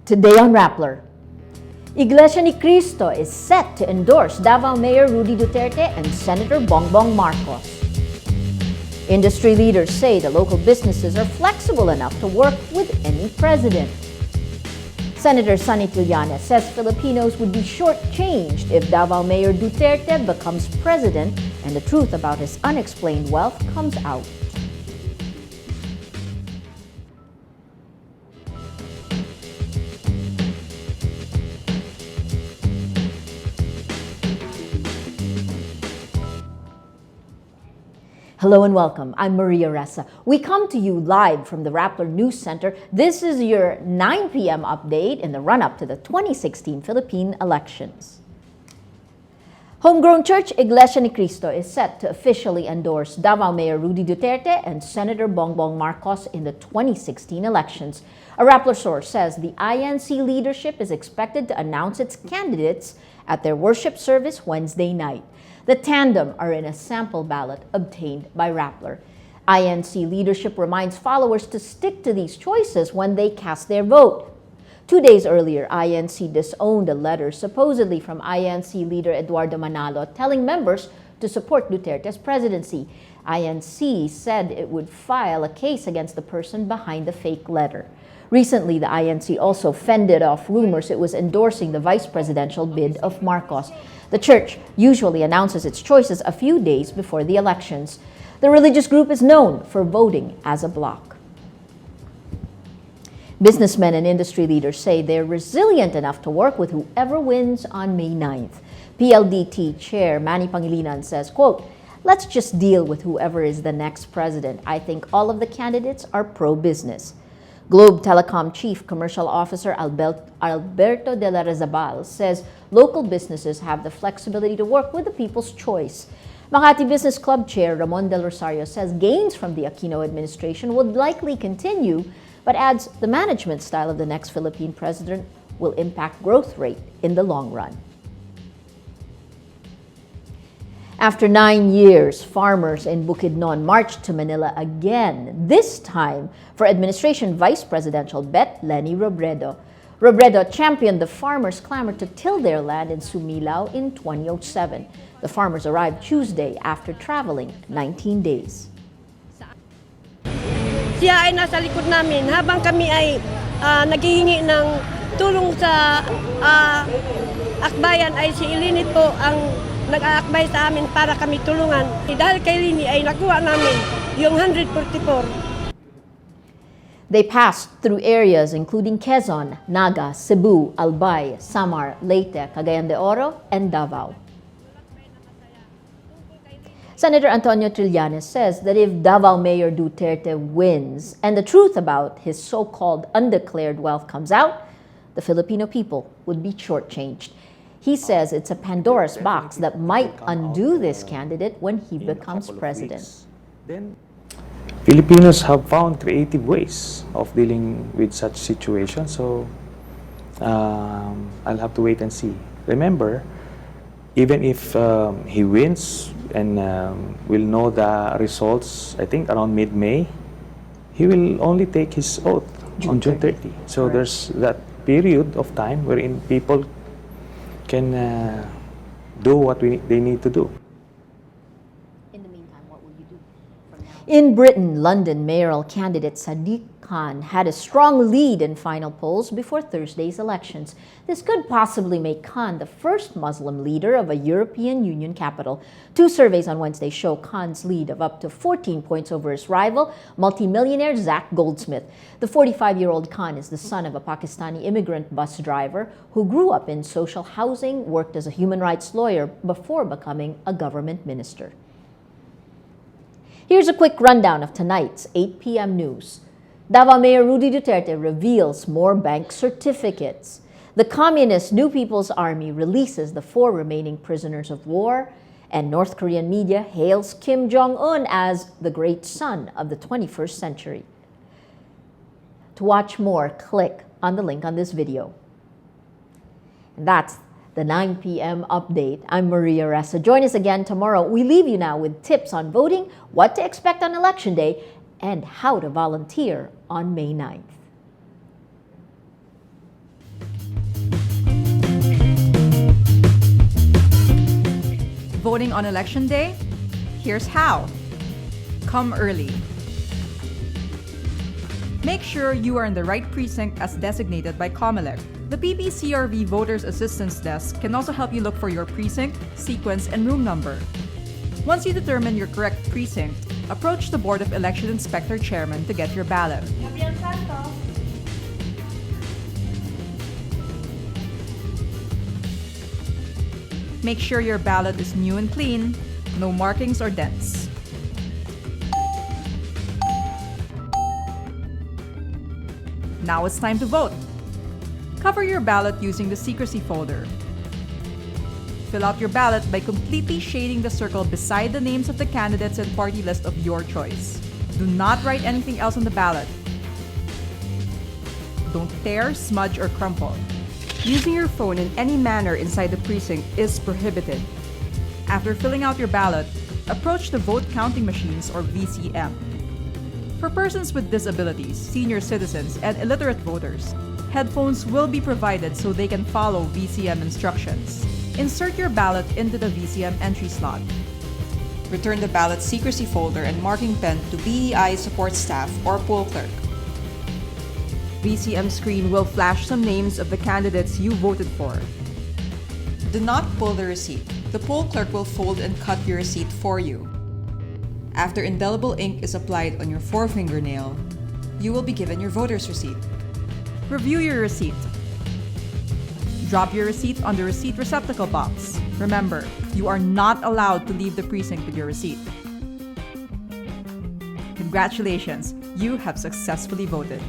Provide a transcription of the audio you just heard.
Today on Rappler, Iglesia ni Cristo is set to endorse Davao Mayor Rudy Duterte and Senator Bongbong Marcos. Industry leaders say the local businesses are flexible enough to work with any president. Senator Sonny Trillanes says Filipinos would be shortchanged if Davao Mayor Duterte becomes president and the truth about his unexplained wealth comes out. Hello and welcome. I'm Maria Ressa. We come to you live from the Rappler News Center. This is your 9 p.m. update in the run-up to the 2016 Philippine elections. Homegrown church Iglesia ni Cristo is set to officially endorse Davao Mayor Rudy Duterte and Senator Bongbong Marcos in the 2016 elections. A Rappler source says the INC leadership is expected to announce its candidates at their worship service Wednesday night. The tandem are in a sample ballot obtained by Rappler. INC leadership reminds followers to stick to these choices when they cast their vote. 2 days earlier, INC disowned a letter supposedly from INC leader Eduardo Manalo telling members to support Duterte's presidency. INC said it would file a case against the person behind the fake letter. Recently, the INC also fended off rumors it was endorsing the vice presidential bid of Marcos. The church usually announces its choices a few days before the elections. The religious group is known for voting as a bloc. Businessmen and industry leaders say they're resilient enough to work with whoever wins on May 9th. PLDT Chair Manny Pangilinan says, quote, "Let's just deal with whoever is the next president. I think all of the candidates are pro-business." Globe Telecom Chief Commercial Officer Alberto de la Rezabal says local businesses have the flexibility to work with the people's choice. Makati Business Club Chair Ramon Del Rosario says gains from the Aquino administration would likely continue, but adds the management style of the next Philippine president will impact growth rate in the long run. After 9 years, farmers in Bukidnon marched to Manila again, this time for administration vice presidential bet Leni Robredo. Robredo championed the farmers' clamor to till their land in Sumilao in 2007. The farmers arrived Tuesday after traveling 19 days. Siya ay nasa likod namin habang kami ay naghihingi ng tulong sa akbayan ay si Ilinit po ang nag-aakbay sa amin para kami tulungan. Dahil kay Lini ay nakuha namin yung 144. They passed through areas including Quezon, Naga, Cebu, Albay, Samar, Leyte, Cagayan de Oro, and Davao. Senator Antonio Trillanes says that if Davao Mayor Duterte wins and the truth about his so-called undeclared wealth comes out, the Filipino people would be shortchanged. He says it's a Pandora's box that might undo this candidate when he becomes president. Then Filipinos have found creative ways of dealing with such situations, so I'll have to wait and see. Remember, even if he wins and we'll know the results, I think around mid-May, he will only take his oath on June 30. So there's that period of time wherein people can do what they need to do. In the meantime, what will you do from now? In Britain, London mayoral candidate Sadiq Khan had a strong lead in final polls before Thursday's elections. This could possibly make Khan the first Muslim leader of a European Union capital. 2 surveys on Wednesday show Khan's lead of up to 14 points over his rival, multimillionaire Zach Goldsmith. The 45-year-old Khan is the son of a Pakistani immigrant bus driver who grew up in social housing, worked as a human rights lawyer before becoming a government minister. Here's a quick rundown of tonight's 8 p.m. news. Davao Mayor Rudy Duterte reveals more bank certificates. The communist New People's Army releases the 4 remaining prisoners of war, and North Korean media hails Kim Jong-un as the great son of the 21st century. To watch more, click on the link on this video. And that's the 9 p.m. update. I'm Maria Ressa. Join us again tomorrow. We leave you now with tips on voting, what to expect on Election Day, and how to volunteer on May 9th. Voting on election day? Here's how. Come early. Make sure you are in the right precinct as designated by COMELEC. The PPCRV Voters Assistance Desk can also help you look for your precinct, sequence, and room number. Once you determine your correct precinct, approach the Board of Election Inspector Chairman to get your ballot. Make sure your ballot is new and clean, no markings or dents. Now it's time to vote. Cover your ballot using the secrecy folder. Fill out your ballot by completely shading the circle beside the names of the candidates and party list of your choice. Do not write anything else on the ballot. Don't tear, smudge, or crumple. Using your phone in any manner inside the precinct is prohibited. After filling out your ballot, approach the vote counting machines or VCM. For persons with disabilities, senior citizens, and illiterate voters, headphones will be provided so they can follow VCM instructions. Insert your ballot into the VCM entry slot. Return the ballot secrecy folder and marking pen to BEI support staff or poll clerk. VCM screen will flash some names of the candidates you voted for. Do not pull the receipt. The poll clerk will fold and cut your receipt for you. After indelible ink is applied on your forefingernail, you will be given your voter's receipt. Review your receipt. Drop your receipt on the receipt receptacle box. Remember, you are not allowed to leave the precinct with your receipt. Congratulations, you have successfully voted.